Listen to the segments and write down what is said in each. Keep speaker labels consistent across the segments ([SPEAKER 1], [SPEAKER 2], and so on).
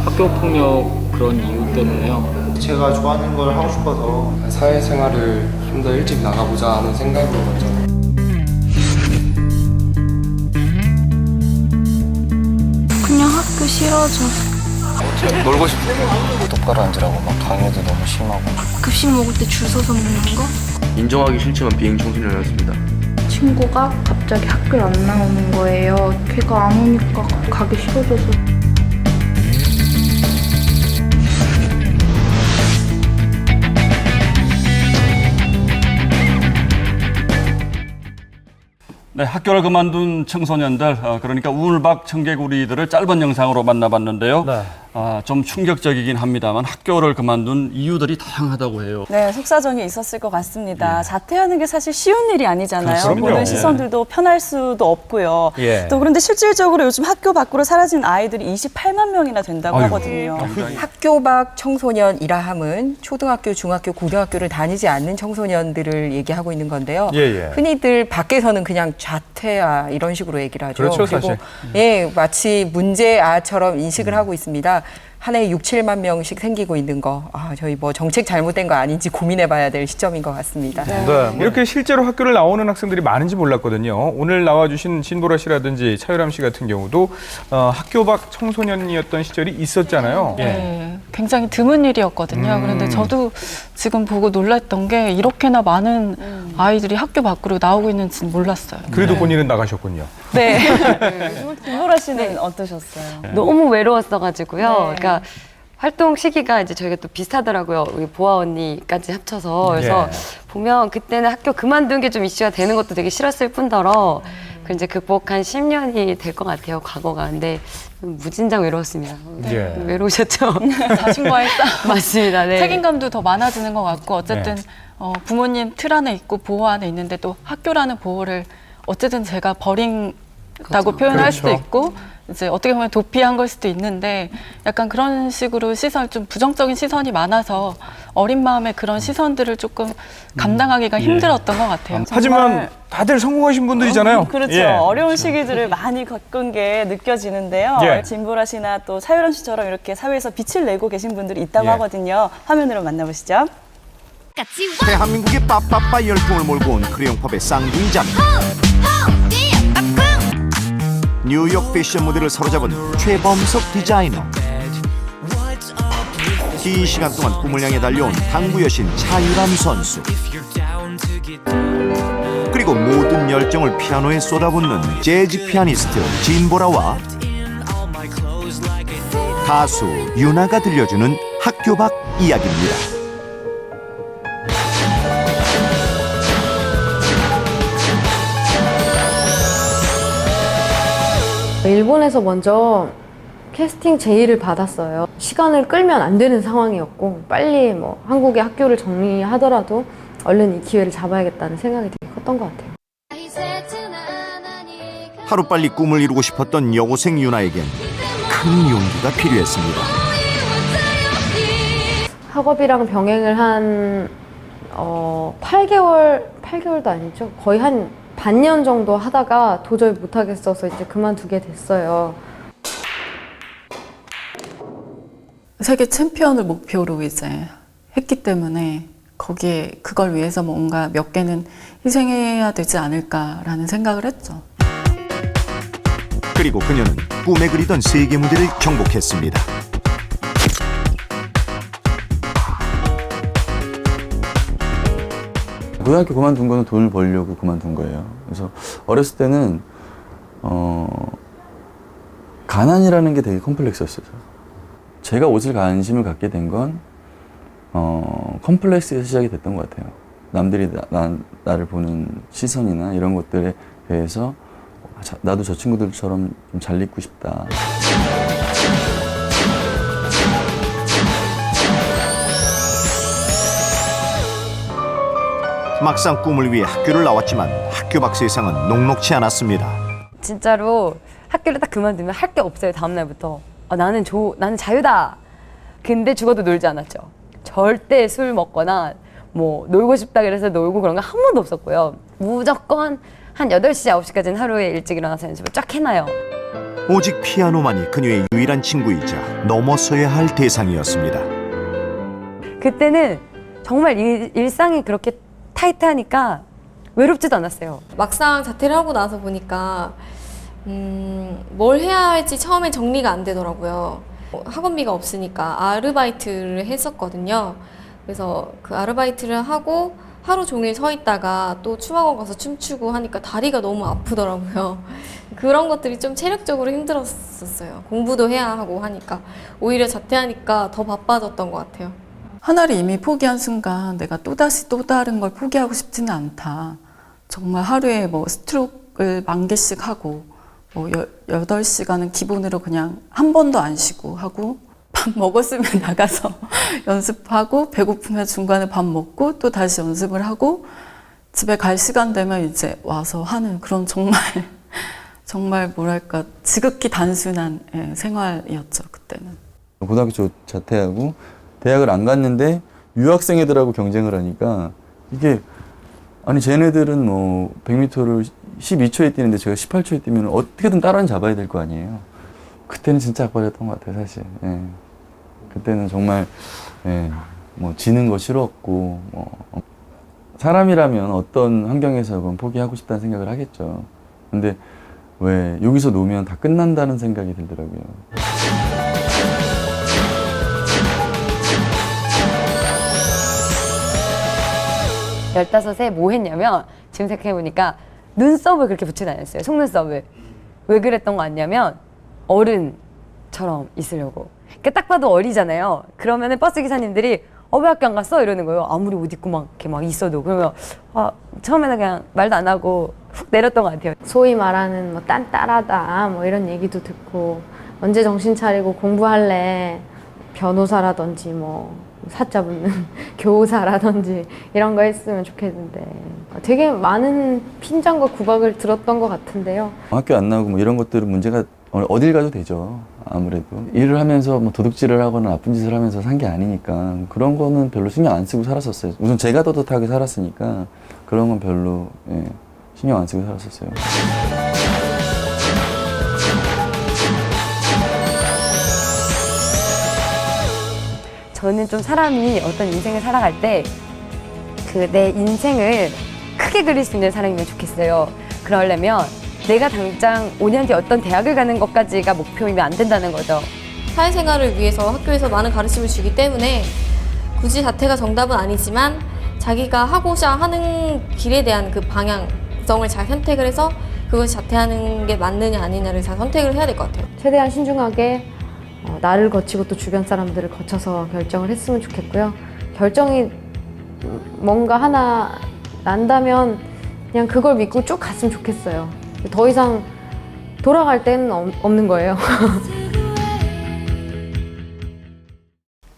[SPEAKER 1] 학교 폭력 그런 이유 때문에요.
[SPEAKER 2] 제가 좋아하는 걸 하고 싶어서
[SPEAKER 3] 사회생활을 좀 더 일찍 나가보자 하는 생각으로 먼저.
[SPEAKER 4] 그냥 학교 싫어져.
[SPEAKER 3] 놀고 싶어. 똑바로 앉으라고 막 강요도 너무 심하고.
[SPEAKER 4] 급식 먹을 때 줄 서서 먹는 거?
[SPEAKER 5] 인정하기 싫지만 비행 청소년이었습니다.
[SPEAKER 4] 친구가 갑자기 학교를 안 나오는 거예요. 걔가 안 오니까 가기 싫어져서.
[SPEAKER 6] 네, 학교를 그만둔 청소년들, 그러니까 우물박 청개구리들을 짧은 영상으로 만나봤는데요.
[SPEAKER 7] 네.
[SPEAKER 6] 좀 충격적이긴 합니다만 학교를 그만둔 이유들이 다양하다고 해요.
[SPEAKER 8] 네, 속사정이 있었을 것 같습니다. 자퇴하는 게 사실 쉬운 일이 아니잖아요.
[SPEAKER 7] 그럼요.
[SPEAKER 8] 보는 시선들도 편할 수도 없고요.
[SPEAKER 7] 예.
[SPEAKER 8] 또 그런데 실질적으로 요즘 학교 밖으로 사라진 아이들이 28만 명이나 된다고 하거든요.
[SPEAKER 9] 학교 밖 청소년이라 함은 초등학교, 중학교, 고등학교를 다니지 않는 청소년들을 얘기하고 있는 건데요.
[SPEAKER 7] 예, 예.
[SPEAKER 9] 흔히들 밖에서는 그냥 자퇴아 이런 식으로 얘기를 하죠.
[SPEAKER 7] 그렇죠,
[SPEAKER 9] 그리고
[SPEAKER 7] 사실.
[SPEAKER 9] 예, 마치 문제아처럼 인식을 하고 있습니다. 한 해에 6, 7만 명씩 생기고 있는 거, 저희 뭐 정책 잘못된 거 아닌지 고민해봐야 될 시점인 것 같습니다.
[SPEAKER 7] 네. 이렇게 실제로 학교를 나오는 학생들이 많은지 몰랐거든요. 오늘 나와주신 신보라 씨라든지 차유람 씨 같은 경우도 학교 밖 청소년이었던 시절이 있었잖아요.
[SPEAKER 10] 네, 굉장히 드문 일이었거든요. 그런데 저도 지금 보고 놀랐던 게 이렇게나 많은 아이들이 학교 밖으로 나오고 있는지는 몰랐어요.
[SPEAKER 7] 그래도 본인은 나가셨군요.
[SPEAKER 10] 네.
[SPEAKER 8] 김보라 씨는 어떠셨어요?
[SPEAKER 11] 너무 외로웠어가지고요. 그러니까 활동 시기가 이제 저희가 또 비슷하더라고요. 우리 보아 언니까지 합쳐서. 그래서 보면 그때는 학교 그만둔 게 좀 이슈가 되는 것도 되게 싫었을 뿐더러 그 이제 극복한 10년이 될 것 같아요, 과거가. 근데 무진장 외로웠습니다.
[SPEAKER 7] 예.
[SPEAKER 10] 외로우셨죠? 자신과의 싸움.
[SPEAKER 11] 맞습니다. 네.
[SPEAKER 10] 책임감도 더 많아지는 것 같고 어쨌든 부모님 틀 안에 있고 보호 안에 있는데 또 학교라는 보호를 어쨌든 제가 버린다고 표현할 수도 있고 이제 어떻게 보면 도피한 걸 수도 있는데 약간 그런 식으로 시선, 좀 부정적인 시선이 많아서 어린 마음에 그런 시선들을 조금 감당하기가 힘들었던 것 같아요.
[SPEAKER 7] 하지만 다들 성공하신 분들이잖아요.
[SPEAKER 8] 그렇죠.
[SPEAKER 7] 예.
[SPEAKER 8] 어려운 시기들을 많이 겪은 게 느껴지는데요.
[SPEAKER 7] 예.
[SPEAKER 8] 진보라 씨나 또 차유람 씨처럼 이렇게 사회에서 빛을 내고 계신 분들이 있다고
[SPEAKER 7] 예.
[SPEAKER 8] 하거든요. 화면으로 만나보시죠.
[SPEAKER 12] 대한민국의 빠빠빠 열풍을 몰고 온 크레용팝의 쌍둥이 자매. 뉴욕 패션 무대를 사로잡은 최범석 디자이너. 긴 시간 동안 꿈을 향해 달려온 당구 여신 차유람 선수. 그리고 모든 열정을 피아노에 쏟아붓는 재즈 피아니스트 진보라와 가수 유나가 들려주는 학교 밖 이야기입니다.
[SPEAKER 13] 일본에서 먼저 캐스팅 제의를 받았어요. 시간을 끌면 안 되는 상황이었고 빨리 뭐 한국의 학교를 정리하더라도 얼른 이 기회를 잡아야겠다는 생각이 되게 컸던 것 같아요.
[SPEAKER 12] 하루빨리 꿈을 이루고 싶었던 여고생 유나에겐 큰 용기가 필요했습니다.
[SPEAKER 13] 학업이랑 병행을 한 8개월도 아니죠. 거의 한 반년 정도 하다가 도저히 못하겠어서 이제 그만두게 됐어요.
[SPEAKER 10] 세계 챔피언을 목표로 이제 했기 때문에 거기에 그걸 위해서 뭔가 몇 개는 희생해야 되지 않을까라는 생각을 했죠.
[SPEAKER 12] 그리고 그녀는 꿈에 그리던 세계 무대를 정복했습니다.
[SPEAKER 5] 고등학교 그만둔 거는 돈을 벌려고 그만둔 거예요. 그래서 어렸을 때는 가난이라는 게 되게 컴플렉스였어요. 제가 옷을 관심을 갖게 된 건 컴플렉스에서 시작이 됐던 것 같아요. 남들이 나를 보는 시선이나 이런 것들에 대해서 나도 저 친구들처럼 좀 잘 입고 싶다.
[SPEAKER 12] 막상 꿈을 위해 학교를 나왔지만 학교 밖 세상은 녹록치 않았습니다.
[SPEAKER 11] 진짜로 학교를 딱 그만두면 할 게 없어요, 다음날부터. 나는 자유다. 근데 죽어도 놀지 않았죠. 절대 술 먹거나 뭐 놀고 싶다 그래서 놀고 그런 거 한 번도 없었고요. 무조건 한 8시, 9시까지는 하루에 일찍 일어나서 연습을 쫙 해놔요.
[SPEAKER 12] 오직 피아노만이 그녀의 유일한 친구이자 넘어서야 할 대상이었습니다.
[SPEAKER 11] 그때는 정말 일상이 그렇게 타이트하니까 외롭지도 않았어요.
[SPEAKER 14] 막상 자퇴를 하고 나서 보니까 뭘 해야 할지 처음에 정리가 안 되더라고요. 학원비가 없으니까 아르바이트를 했었거든요. 그래서 그 아르바이트를 하고 하루 종일 서 있다가 또 춤학원 가서 춤추고 하니까 다리가 너무 아프더라고요. 그런 것들이 좀 체력적으로 힘들었었어요. 공부도 해야 하고 하니까 오히려 자퇴하니까 더 바빠졌던 것 같아요.
[SPEAKER 10] 하나를 이미 포기한 순간 내가 또다시 또 다른 걸 포기하고 싶지는 않다. 정말 하루에 뭐 스트로크를 10,000개씩 하고 뭐 8시간은 기본으로 그냥 한 번도 안 쉬고 하고 밥 먹었으면 나가서 연습하고 배고프면 중간에 밥 먹고 또 다시 연습을 하고 집에 갈 시간 되면 이제 와서 하는 그런 정말 뭐랄까 지극히 단순한 생활이었죠 그때는.
[SPEAKER 5] 고등학교 자퇴하고 대학을 안 갔는데 유학생 애들하고 경쟁을 하니까 이게 아니 쟤네들은 뭐 100m를 12초에 뛰는데 제가 18초에 뛰면 어떻게든 따라는 잡아야 될 거 아니에요. 그때는 진짜 악바리였던 것 같아요 사실. 예. 그때는 정말 뭐 지는 거 싫었고 뭐 사람이라면 어떤 환경에서건 포기하고 싶다는 생각을 하겠죠. 근데 왜 여기서 놓으면 다 끝난다는 생각이 들더라고요.
[SPEAKER 11] 15세 뭐 했냐면 지금 생각해보니까 눈썹을 그렇게 붙이지 않았어요. 속눈썹을. 왜 그랬던 거 같냐면 어른처럼 있으려고. 그러니까 딱 봐도 어리잖아요. 그러면은 버스 기사님들이 왜 학교 안 갔어? 이러는 거예요. 아무리 옷 입고 막 이렇게 막 있어도. 그러면 처음에는 그냥 말도 안 하고 훅 내렸던 것 같아요.
[SPEAKER 13] 소위 말하는 뭐 딴따라다 뭐 이런 얘기도 듣고 언제 정신 차리고 공부할래? 변호사라든지 뭐 사자 붙는 교사라든지 이런 거 했으면 좋겠는데 되게 많은 핀잔과 구박을 들었던 것 같은데요.
[SPEAKER 5] 학교 안 나오고 뭐 이런 것들은 문제가 어딜 가도 되죠. 아무래도 일을 하면서 뭐 도둑질을 하거나 나쁜 짓을 하면서 산 게 아니니까 그런 거는 별로 신경 안 쓰고 살았었어요. 우선 제가 떳떳하게 살았으니까 그런 건 별로 신경 안 쓰고 살았었어요.
[SPEAKER 11] 저는 좀 사람이 어떤 인생을 살아갈 때 그 내 인생을 크게 그릴 수 있는 사람이면 좋겠어요. 그러려면 내가 당장 5년 뒤에 어떤 대학을 가는 것까지가 목표이면 안 된다는 거죠.
[SPEAKER 14] 사회생활을 위해서 학교에서 많은 가르침을 주기 때문에 굳이 자퇴가 정답은 아니지만 자기가 하고자 하는 길에 대한 그 방향성을 잘 선택을 해서 그것이 자퇴하는 게 맞느냐 아니냐를 잘 선택을 해야 될 것 같아요.
[SPEAKER 13] 최대한 신중하게 나를 거치고 또 주변 사람들을 거쳐서 결정을 했으면 좋겠고요. 결정이 뭔가 하나 난다면 그냥 그걸 믿고 쭉 갔으면 좋겠어요. 더 이상 돌아갈 데는 없는 거예요.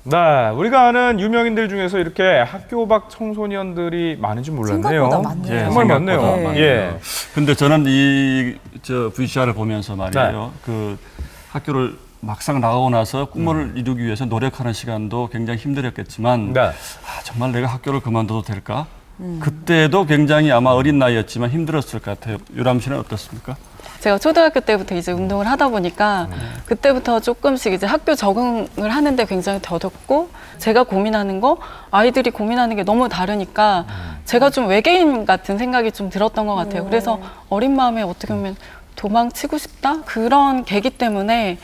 [SPEAKER 7] 네, 우리가 아는 유명인들 중에서 이렇게 학교 밖 청소년들이 많은지 몰랐네요.
[SPEAKER 8] 생각보다 많네요.
[SPEAKER 7] 정말 많네요.
[SPEAKER 6] 많네요.
[SPEAKER 7] 예.
[SPEAKER 6] 근데 저는 이 VCR을 보면서 말이에요. 그 학교를 막상 나가고 나서 꿈을 이루기 위해서 노력하는 시간도 굉장히 힘들었겠지만 정말 내가 학교를 그만둬도 될까? 그때도 굉장히 아마 어린 나이였지만 힘들었을 것 같아요. 유람 씨는 어떻습니까?
[SPEAKER 10] 제가 초등학교 때부터 이제 운동을 하다 보니까 그때부터 조금씩 이제 학교 적응을 하는데 굉장히 더뎠고 제가 고민하는 거 아이들이 고민하는 게 너무 다르니까 제가 좀 외계인 같은 생각이 좀 들었던 것 같아요. 그래서 어린 마음에 어떻게 보면 도망치고 싶다? 그런 계기 때문에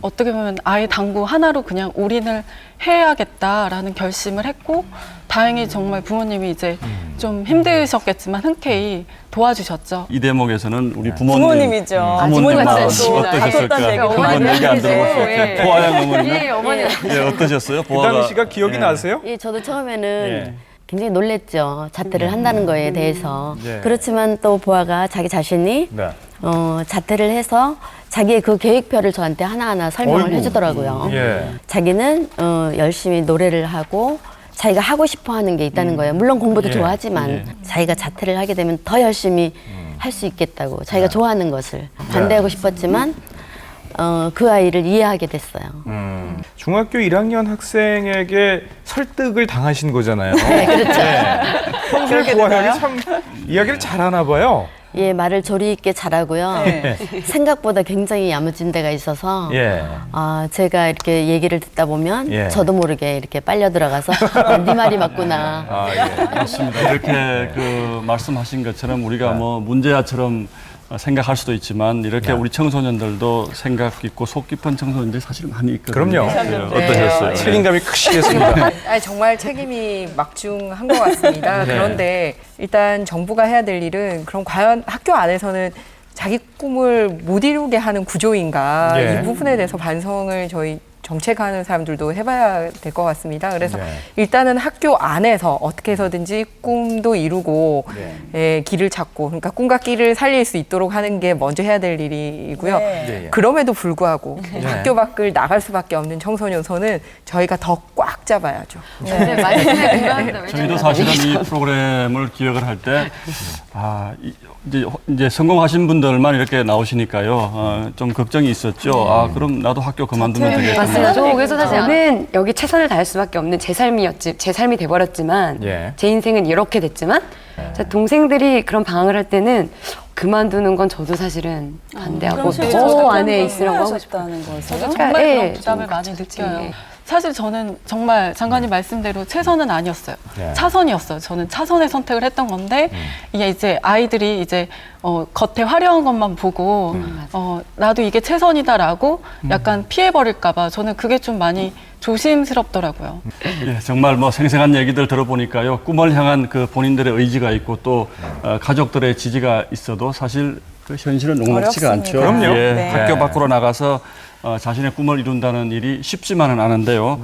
[SPEAKER 10] 어떻게 보면 아예 당구 하나로 그냥 올인을 해야겠다라는 결심을 했고 다행히 정말 부모님이 이제 좀 힘드셨겠지만 흔쾌히 도와주셨죠.
[SPEAKER 6] 이 대목에서는 우리
[SPEAKER 8] 부모님이죠.
[SPEAKER 6] 부모님 마음
[SPEAKER 8] 어떠셨을까?
[SPEAKER 6] 그건 얘기 안 들어봤어요. 보아양 어머니.
[SPEAKER 11] 예, 어머니.
[SPEAKER 6] 어떠셨어요?
[SPEAKER 7] 이다미 씨가 기억이 나세요?
[SPEAKER 15] 예, 저도 처음에는 굉장히 놀랬죠. 자퇴를 한다는 거에 대해서. 그렇지만 또 보아가 자기 자신이 자퇴를 해서 자기의 그 계획표를 저한테 하나하나 설명을 해주더라고요. 자기는 열심히 노래를 하고 자기가 하고 싶어 하는 게 있다는 거예요. 물론 공부도 좋아하지만 자기가 자퇴를 하게 되면 더 열심히 할 수 있겠다고 자기가 좋아하는 것을 반대하고 싶었지만 그 아이를 이해하게 됐어요.
[SPEAKER 7] 중학교 1학년 학생에게 설득을 당하신 거잖아요.
[SPEAKER 15] 네, 그렇죠.
[SPEAKER 7] 평소에 보아양이 참 이야기를 잘하나 봐요.
[SPEAKER 15] 예, 말을 조리 있게 잘하고요.
[SPEAKER 7] 네.
[SPEAKER 15] 생각보다 굉장히 야무진 데가 있어서
[SPEAKER 7] 예.
[SPEAKER 15] 제가 이렇게 얘기를 듣다 보면
[SPEAKER 7] 예.
[SPEAKER 15] 저도 모르게 이렇게 빨려 들어가서 네 말이 맞구나.
[SPEAKER 6] 맞습니다. 이렇게 그 말씀하신 것처럼 우리가 뭐 문제아처럼 생각할 수도 있지만 이렇게 우리 청소년들도 생각 있고 속 깊은 청소년들이 사실 많이 있거든요.
[SPEAKER 7] 그럼요.
[SPEAKER 6] 어떠셨어요?
[SPEAKER 7] 책임감이 크시겠습니다.
[SPEAKER 9] 정말 책임이 막중한 것 같습니다.
[SPEAKER 7] 네.
[SPEAKER 9] 그런데 일단 정부가 해야 될 일은 그럼 과연 학교 안에서는 자기 꿈을 못 이루게 하는 구조인가
[SPEAKER 7] 예.
[SPEAKER 9] 이 부분에 대해서 반성을 저희 정책하는 사람들도 해봐야 될 것 같습니다. 그래서 일단은 학교 안에서 어떻게 해서든지 꿈도 이루고 길을 찾고 그러니까 꿈과 끼를 살릴 수 있도록 하는 게 먼저 해야 될 일이고요. 그럼에도 불구하고 학교 밖을 나갈 수밖에 없는 청소년선은 저희가 더 꽉 잡아야죠.
[SPEAKER 6] 저희도 사실은 이 프로그램을 기획을 할 때 이제 성공하신 분들만 이렇게 나오시니까요. 좀 걱정이 있었죠. 그럼 나도 학교 그만두면 되겠구나.
[SPEAKER 11] 맞습니다. 저 그래서 사실 저는 여기 최선을 다할 수밖에 없는 제 삶이 돼버렸지만 제 인생은 이렇게 됐지만 제 동생들이 그런 방황을 할 때는 그만두는 건 저도 사실은 반대하고 더 안에 있으라고 하고
[SPEAKER 10] 싶다는 거죠. 저도
[SPEAKER 11] 그러니까,
[SPEAKER 10] 정말
[SPEAKER 11] 예,
[SPEAKER 10] 그런 부담을
[SPEAKER 11] 좀
[SPEAKER 10] 많이
[SPEAKER 11] 그치.
[SPEAKER 10] 느껴요. 사실 저는 정말 장관님 말씀대로 최선은 아니었어요. 차선이었어요. 저는 차선의 선택을 했던 건데 이게 이제 아이들이 이제 겉에 화려한 것만 보고 나도 이게 최선이다라고 약간 피해버릴까봐 저는 그게 좀 많이 조심스럽더라고요.
[SPEAKER 6] 예, 정말 뭐 생생한 얘기들 들어보니까요. 꿈을 향한 그 본인들의 의지가 있고 또 가족들의 지지가 있어도 사실 그 현실은 녹록지가 않죠.
[SPEAKER 7] 그럼요.
[SPEAKER 6] 예,
[SPEAKER 7] 네.
[SPEAKER 6] 학교 밖으로 나가서 자신의 꿈을 이룬다는 일이 쉽지만은 않은데요.